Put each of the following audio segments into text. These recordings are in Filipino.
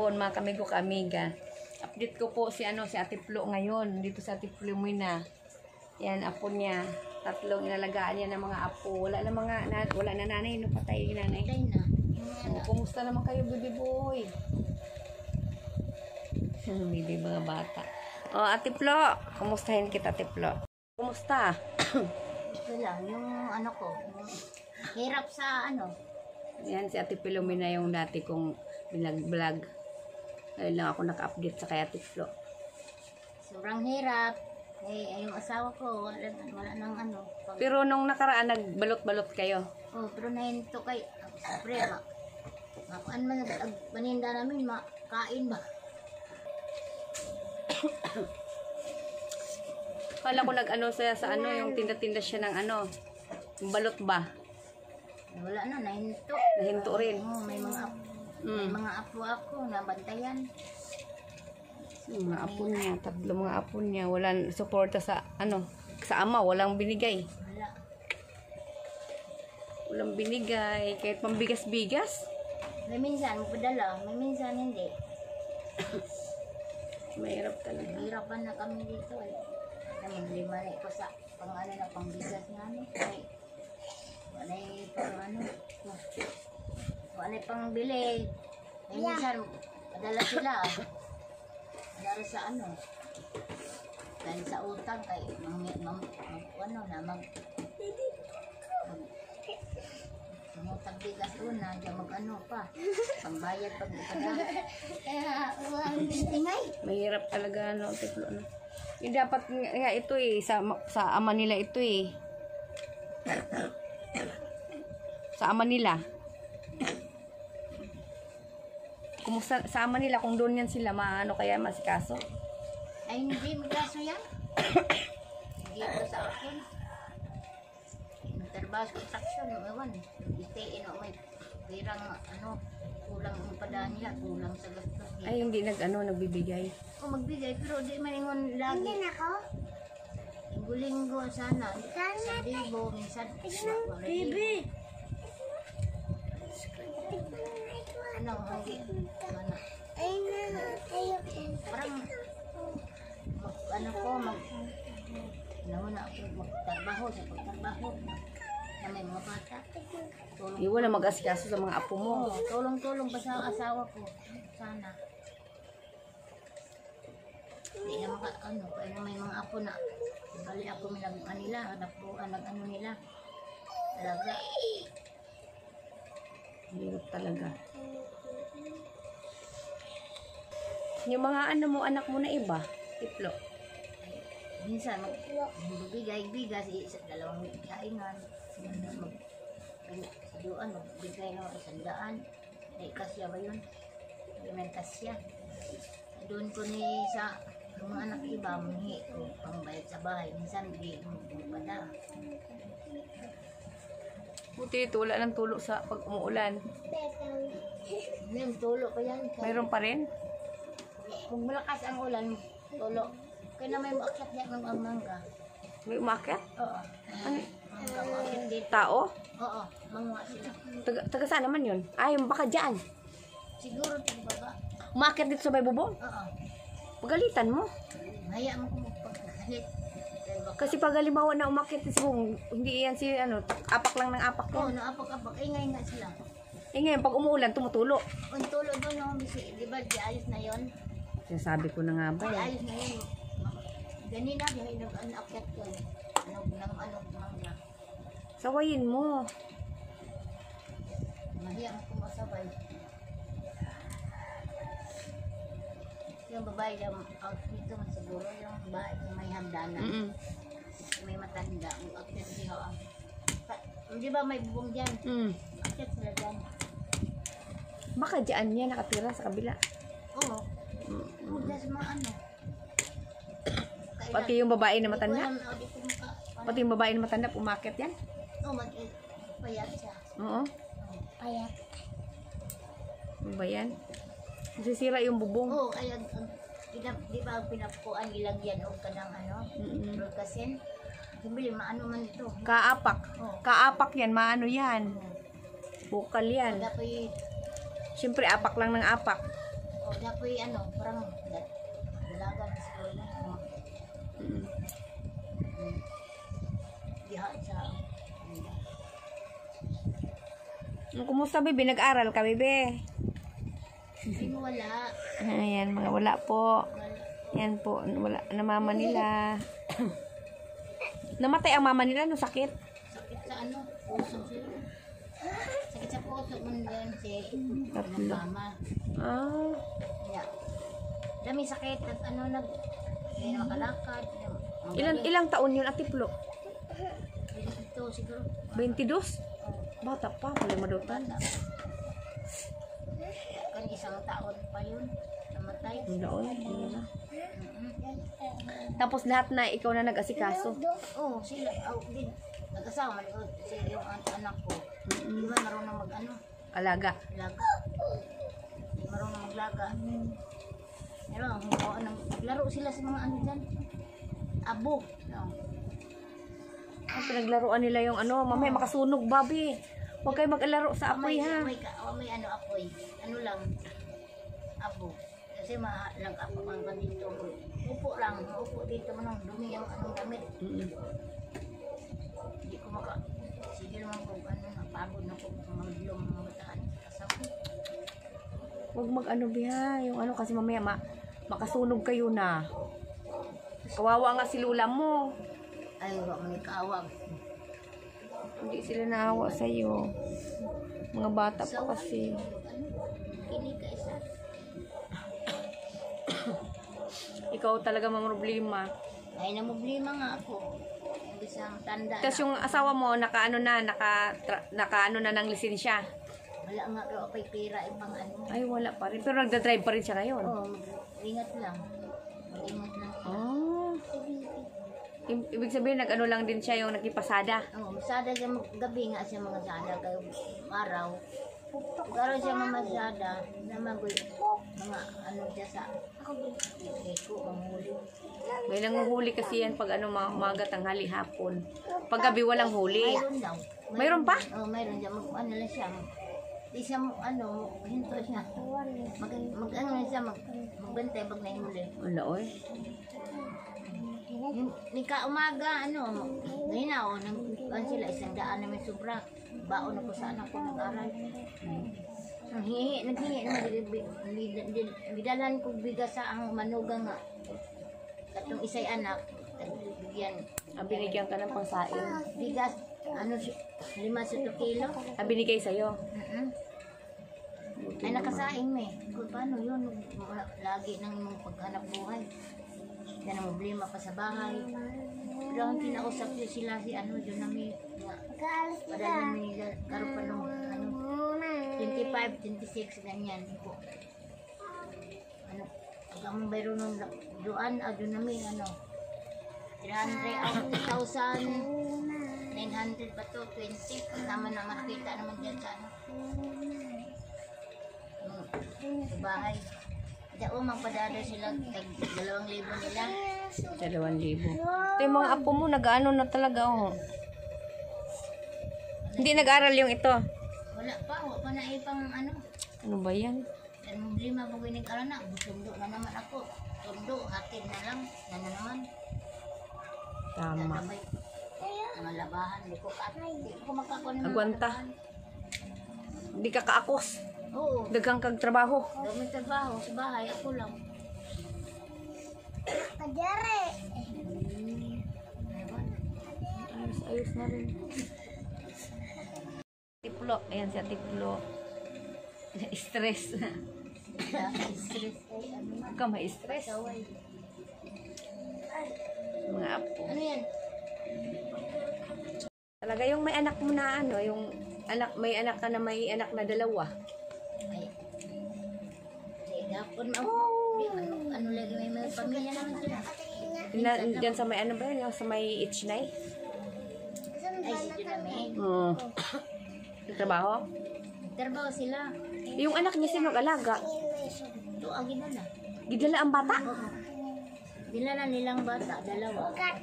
hapon, mga kamigo ka-amiga. Update ko po si Ate Flo ngayon. Dito sa Ate Flo Muna. Yan, apo niya. 3 inalagaan niya ng mga apo. Wala na nanay. No, patay yung nanay. Patay na. Kumusta naman kayo, baby boy? Baby, mga bata. Ate Flo. Kumustahin kita, Ate Flo. Kumusta? Ito lang, yung ko. Yung hirap sa Yan, si Ate Filomena yung dati kong vlog. Ngayon lang ako naka-update sa kay Ate Flo. Sobrang hirap. Yung asawa ko, wala nang Pero nung nakaraan, nagbalot-balot kayo. Pero nahinto kay, siyempre, makuan man, paninda namin, makain ba? Kala ko sa yung tinda-tinda siya ng yung balot ba? Wala na, nahinto. Nahinto rin. May mga apo ako, nabantayan. Mga apo niya, 3 mga apo niya. Walang suporta sa ama, walang binigay. Walang binigay, kahit pambigas-bigas. May minsan, magpadala. May minsan, hindi. Mahirap talaga. Hirapan na kami dito eh. Lima na ko sa pangbigas nga Wala pang bili. May minsan, padala sila. Padala sa dahil sa utang kay mangutang bigas una, diyan pa. Pangbayad pag ipadala. Tingay. Mahirap talaga Tiplo. Dapat nga ito sa ama nila ito Sa ama nila. Kumusta sa ama nila kung doon yan sila kaya masikaso? Ay hindi magkaso yan. Hindi ito sa akin. Trabaho sa construction, ewan. Itiin may pirang kulang ang padaan nila, kulang sa gastos. Ay hindi nagbibigay. Magbigay pero di maingon lagi. Hindi ako. Linggo sana. Sa libo, minsan. Baby! Parang magtrabaho sa pagtrabaho na may mga bata. Wala mag-asikaso sa mga apo mo. Tulong-tulong pa sa asawa ko. Sana. Hindi na kaya may mga apo na bali ako nila, anak nila. Talaga. Hirap talaga. Yung mga anak mo na iba, Tiplo. Minsan, magbigay bigas, dalawang kaingan. Magbigay ng 100. Ay, kasya ba yun? May kasya. Doon ko sa mga anak iba, manghi ko pangbayad sa bahay. Minsan, hindi mo pada. Buti ito, wala nang tulo sa pag umuulan. May tulo pa yan. Mayroon pa rin? Kung malakas ang ulan, tulo. Kaya na may umakyat niya ng mangga. May umakyat? Oo. Mangga, umakyat dito. Tao? Oo, mangga sila. Taga saan naman yun? Yung baka dyan. Siguro tayo baba. Umakyat dito sa may bubong? Oo. Pagalitan mo? Haya mo kung magpagalit. Kasi pag halimbawa na umakyat sa bubong, hindi yan apak lang ng apak Oo, yan. naapak-apak. Ingay nga sila. Ngayon, pag umuulan, tumutulo. Ang tulo doon yung di ba, di ayos na yun? Sinasabi ko na nga ba Di ayos na yun. Ganina, yung nag-akyat yun. Mangga. Sawayin mo. Mahiya mo kung masabay. Yung babae yung out dito man siguro yung babae yung may hamdanan. May matanda. Akyat siya. Di ba may bubong dyan? Akyat sila dyan. Baka dyan niya nakatira sa kabila. Oo. Mula sa mga Pati yung babae na matanda? Pati yung babae na matanda, umakyat yan? Oo, payat siya. Oo. Payat. Ano ba yan? Nasisira yung bubong. Oo, kaya di ba pinapuan ilagyan o kanang broadcastin? Bili maano man ito. Kaapak. Kaapak yan, maano yan. Bukal yan. Dapat Siyempre, apak lang ng apak. O, dapoy ano, parang dalaga na siguro na. Diha sa... Kumusta, Bebe? Nag-aral ka, Bebe? Hindi mo wala. Ayan, mga wala po. Wala. Yan po, wala na mama nila. Namatay ang mama nila, no sakit. Sakit sa ano, puso siya. Sakit sa puso mo din si Tatlo. mama. Ah, Yeah. Dami sakit at ano hindi na makalakad. ilang taon yun, Ate Flo? Ito siguro. 22? Bata pa, pala madutan. Kan isang taon pa yun. Namatay. Ang daon. Tapos lahat na ikaw na nag-asikaso. Oo, sila. Din. Nag-asawa. Sila yung anak ko. Hindi man marunong mag-ano. Alaga. Laga. Hindi marunong maglaga. Pero naglaro sila sa mga ano dyan. Abo. No. Ang pinaglaruan nila yung ano, mamaya makasunog, Bobby. Huwag kayo mag-alaro sa apoy, ha? May ano apoy. Ano lang. Abo. Kasi lang-apo man ka dito. Upo lang. Upo dito man. Dumi yung anong damit. Hindi ko sige naman kung ano, napagod na po magulong mga bataan. Kasama. Huwag mag-ano, Biha. Yung ano, kasi mamaya makasunog kayo na. Kawawa nga si Lula mo. Ay, wak mo kawag. Hindi sila naawa sa'yo. Mga bata pa kasi. Kini ka isa. Ikaw talaga mamroblema. Ay, namumblima nga ako. Yung isang tanda Tapos na. yung asawa mo, naka ng lisensya. Wala nga raw apay pera ibang ano. Ay, wala pa rin. Pero nagdadrive pa rin siya ngayon. Oo, ingat lang. Mag-ingat lang. Oh. Ibig sabihin, nag-ano lang din siya yung nagkipasada. Oo, masada siya gabi nga siya mga sada kayo araw. Karon siya mamasada na magoy mga ano siya sa ko manghuli. May nanguhuli kasi yan pag ano, maga, tanghali, hapon. Pag gabi, walang huli. Mayroon daw. Mayroon pa? Oo, mayroon siya. Ano lang siya. Di siya, ano, hinto siya. Ano lang siya, magbantay pag naihuli. Wala, oy. Nika umaga, ano, ngayon na, sila, 100 namin sobra. Baon ako sa anak ko nag-aral. Naghingi naman, bidalan ko bigas sa ang manugang nga. Katong isay anak, bigyan. Binigyan ka ng pangsain. Bigas, ano, 5 kilo. Binigay sa'yo. Ay, nakasaing me. Kung paano yun, lagi nang paghanap buhay. Yan ang problema pa sa bahay. Pero ang kinausap niyo sila si ano, yun namin. Padala namin karoon pa nung ano, 25, 26, ganyan po. Ano, pag ang bayro nung doon, doon namin, ano, 300, 2,900 pa to, 20. Naman na makita naman dyan sa ano. Sa bahay. Dao, magpadala sila, 2,000 nila. 2,000. Ito yung mga apo mo, nag-ano na talaga, oh. Hindi nag-aral yung ito. Wala pa na ipang ano. Ano ba yan? Ang problema pag winag-aral na, busundo na naman ako. Tundo, hatid na lang, na naman. Tama. Natabay. Mga labahan, hindi ko makako na Agwanta. Hindi ka kaakos. Oo, Dagang kag trabaho. dami trabaho sa bahay, ako lang. Ayos na rin. Tiplo. Ayan si Tiplo. Stress. Stress ay ano na. Huwag ka ma-stress. Saway. Mga apo. Ano yan? Talaga yung may anak mo na ano, yung anak, may anak ka na may anak na 2. Ay. Gapon mo. Ano lagi may pamilya naman sila. Diyan sa may ano ba yun? Yung sa may Itchnay? Ay, si Junami. Trabaho? Trabaho sila. Yung anak niya sino alaga? Ito ang ginala. Gidala ang bata? Oo. Dinala nilang bata, 2.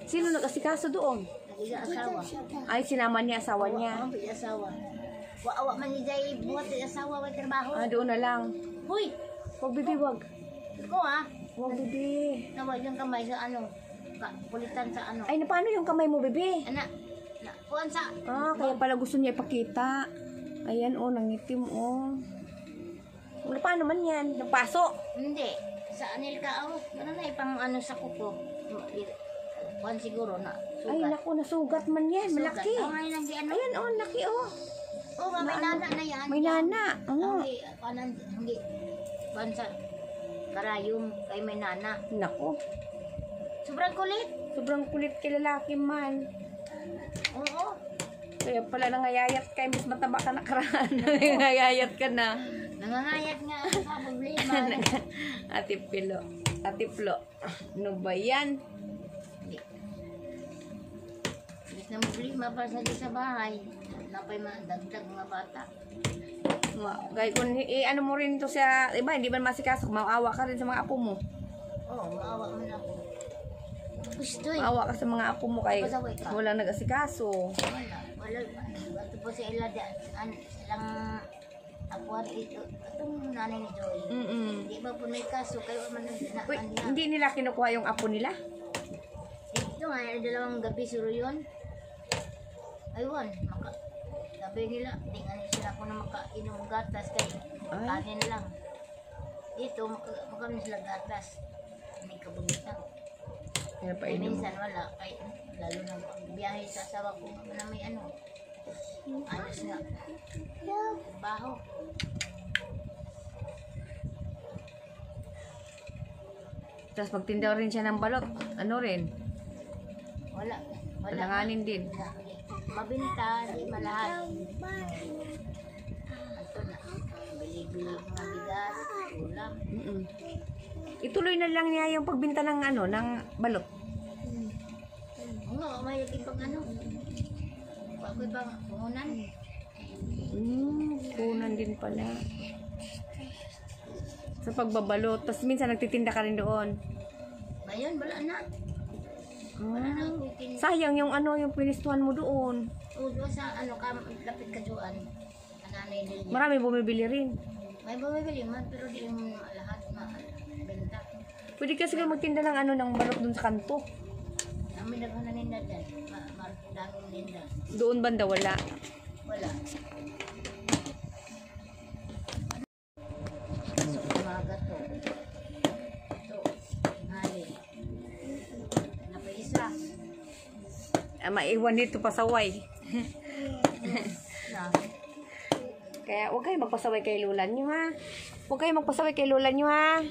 Sino nag-asikaso doon? Nag-asawa. Ay, sinama niya asawa niya. Oo, asawa. Waawa man ni Jay buhat sa asawa wa trabaho. Doon na lang. Hoy, Wag, bibi, wag. Iko ha. Wag, bibi. Nawag yung kamay sa ano. Pulitan sa ano. Ay, na paano yung kamay mo, bibi? Anak. Kuhan sa. Ah, kaya pala gusto niya ipakita. Ayan, oh, nangitim, oh. Wala pa naman yan. Napaso. Hindi. Sa anil ka, oh. Ano na ipang ano sa kuko. Kuhan siguro na. Sugat. Ay, naku, nasugat man yan. Malaki. Oh, ngayon ang di ano. Ayan, oh, laki, oh. Oh, may nana na yan. May nana. Oh. Hindi, kanan, hindi. Kuhan sa karayom kay may nana. Naku, Sobrang kulit. sobrang kulit kay lalaki man. Oo. Kaya pala nangayayat ka, mas mataba ka na karaan. Nangayayat ka na. Nangangayat nga ako sa problema. Ate Pilo. Ate Plo. Ano ba yan? Imbis na problema para sa bahay. Napay dagdag mga bata. Gaya kung ano mo rin ito sa, iba, hindi man masikaso, maawa ka rin sa mga apo mo. Oo, maawa mo na ako. Gusto eh. Maawa ka sa mga apo mo kay Pasaway ka. wala nag-asikaso. Wala. Ito po sa ila, silang apuan ito. Itong nanay ni Joy. Di ba po may kaso, kayo man Wait, hindi nila kinukuha yung apo nila? Ito nga, dalawang gabi suro yun. Ayun, sabi nila, di nga sila ko na makainom ng gatas kay Ay. kanin lang. Dito, makainom sila gatas. May kabunita. Kaya pa Kaya inom mo. minsan wala, kay, lalo na pag biyahe sa asawa ko na may ano, ayos na. Baho. Tapos magtindaw rin siya ng balot. Ano rin? Wala. Alanganin din. Mabinta, di malahat. Ito na. Bili-bili mga bigas, ulam. Ituloy na lang niya yung pagbinta ng ano, ng balot. Oo, may ibang ano. Ako ibang puhunan. Kunan din pala. Sa pagbabalot. Tapos minsan nagtitinda ka rin doon. Ngayon, wala na. Wala na ako itin. Sayang yung ano, yung pinistuhan mo doon. Doon sa ano, lapit ka doon. Ananay din niya. Marami bumibili rin. May bumibili man, pero di mo lahat benta. Pwede ka siguro magtinda ng ano, ng balot doon sa kanto. Kami naghanan ninda dyan. Daming ninda. Doon banda wala. Wala. So, umaga to. Ito. Hali. Napaisa. Maiwan dito pasaway. Na. Kaya huwag kayo magpasaway kay lola nyo, ha? Huwag kayo magpasaway kay lola nyo, ha?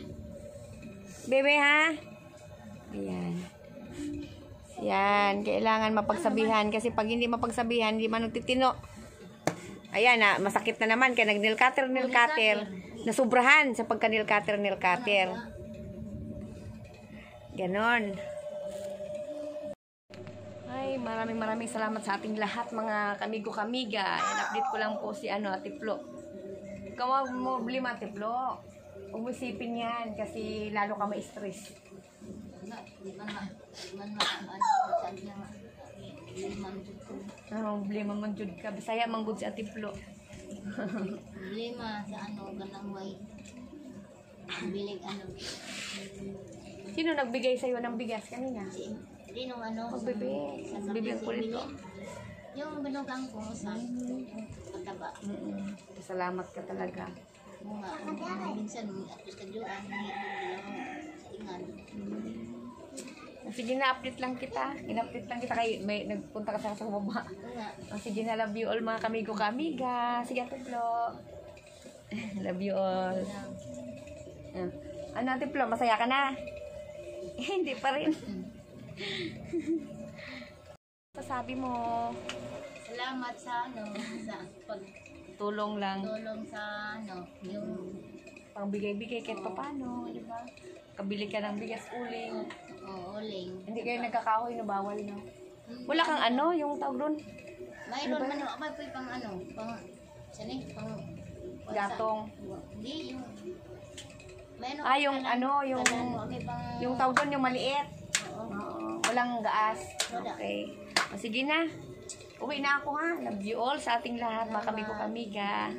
Bebe, ha? Ayan. Yan, kailangan mapagsabihan kasi pag hindi mapagsabihan, hindi man nagtitino. Ayan na, masakit na naman kaya nag-nail cutter. Nasubrahan sa pagka-nail cutter. Ganon. Ay, maraming salamat sa ating lahat mga kamigo-kamiga. Update ko lang po si Ate Flo. Ikaw mo problema, Ate Flo. Huwag mo isipin yan kasi lalo ka ma-stress. Di man ano, sabi niya nga, limang dito. Problema man jud ka. Bisaya man gud si Ate Flo. Problema sa ano, ganang way. Bilig ano. Sino nagbigay sa'yo ng bigas kanina? Hindi nung ano, Magbebe. sa Bibigyan ko rin to. yung binugang ko sa mataba. Salamat ka talaga. Mga minsan, atos ka dyan, sa ingan. Sige na, update lang kita. In-update lang kita kay may nagpunta ka sa baba. Sige na, love you all mga kamigo-kamiga. Sige, Ate Flo. Love you all. Ano, Ate Flo, masaya ka na? Hindi pa rin. Sasabi mo. Salamat sa ano, sa Tulong lang. pagtulong sa ano, yung Pangbigay-bigay kahit paano, di ba? Kabili ka ng bigas uling. uling. Hindi kayo nagkakahoy na bawal, no? Wala kang ano, yung tawag doon? Mayroon man, may pang ano, pang, saan pang, Gatong. Hindi, yung, mayroon Yung ano, yung tawag doon, yung maliit. Oo. Walang gaas. Wala. Okay. Sige na. Uwi na ako, ha. Love you all sa ating lahat, mga kamigo-kamiga.